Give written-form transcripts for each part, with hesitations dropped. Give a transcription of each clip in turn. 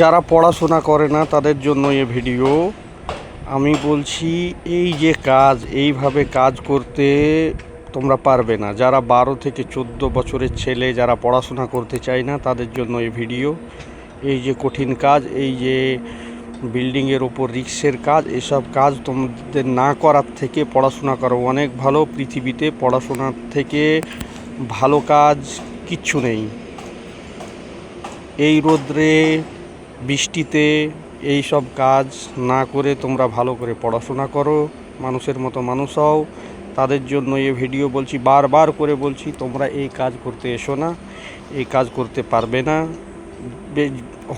যারা পড়াশোনা করে না তাদের জন্য এ ভিডিও। আমি বলছি এই যে কাজ, এইভাবে কাজ করতে তোমরা পারবে না। যারা 12 থেকে 14 বছরের ছেলে যারা পড়াশোনা করতে চায় না তাদের জন্য এই ভিডিও। এই যে কঠিন কাজ, এই যে বিল্ডিংয়ের ওপর রিক্সের কাজ, এসব কাজ তোমাদের না করার থেকে পড়াশোনা করো অনেক ভালো। পৃথিবীতে পড়াশোনার থেকে ভালো কাজ কিচ্ছু নেই। এই রোদ্রে বৃষ্টিতে এই সব কাজ না করে তোমরা ভালো করে পড়াশোনা করো, মানুষের মতো মানুষ হও। তাদের জন্য এই ভিডিও বলছি, বারবার করে বলছি, তোমরা এই কাজ করতে এসো না, এই কাজ করতে পারবে না।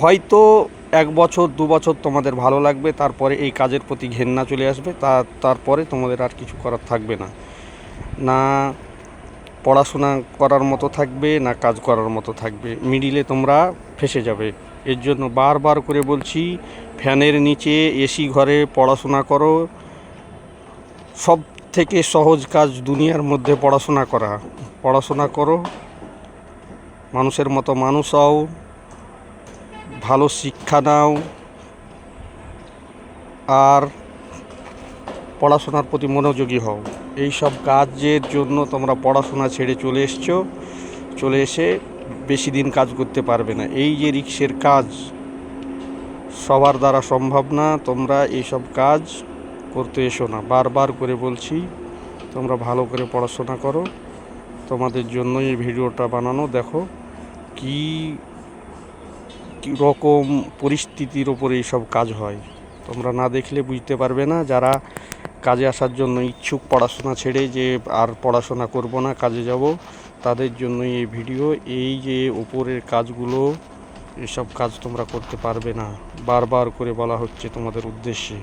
হয়তো 1 বছর 2 বছর তোমাদের ভালো লাগবে, তারপরে এই কাজের প্রতি ঘেন্না চলে আসবে, তারপরে তোমাদের আর কিছু করার থাকবে না। না পড়াশোনা করার মতো থাকবে, না কাজ করার মতো থাকবে, মিডিলে তোমরা ফেঁসে যাবে। এর জন্য বারবার করে বলছি, ফ্যানের নিচে এসি ঘরে পড়াশোনা করো। সব থেকে সহজ কাজ দুনিয়ার মধ্যে পড়াশোনা করো, মানুষের মতো মানুষ হও, ভালো শিক্ষা নাও, আর পড়াশোনার প্রতি মনোযোগী হও। এই সব কাজের জন্য তোমরা পড়াশোনা ছেড়ে চলে এসে বেশি দিন কাজ করতে পারবে না। এই যে রিক্সের কাজ সবার দ্বারা সম্ভব না। তোমরা এইসব কাজ করতে এসো না, বারবার করে বলছি। তোমরা ভালো করে পড়াশোনা করো, তোমাদের জন্য এই ভিডিওটা বানানো। দেখো কী রকম পরিস্থিতির ওপরে এইসব কাজ হয়, তোমরা না দেখলে বুঝতে পারবে না। যারা কাজে আসার জন্য ইচ্ছুক, পড়াশোনা ছেড়ে যে আর পড়াশোনা করব না, কাজে যাব, তাদের জন্য এই ভিডিও। এই যে উপরের কাজগুলো, এসব কাজ তোমরা করতে পারবে না, বারবার করে বলা হচ্ছে তোমাদের উদ্দেশ্যে।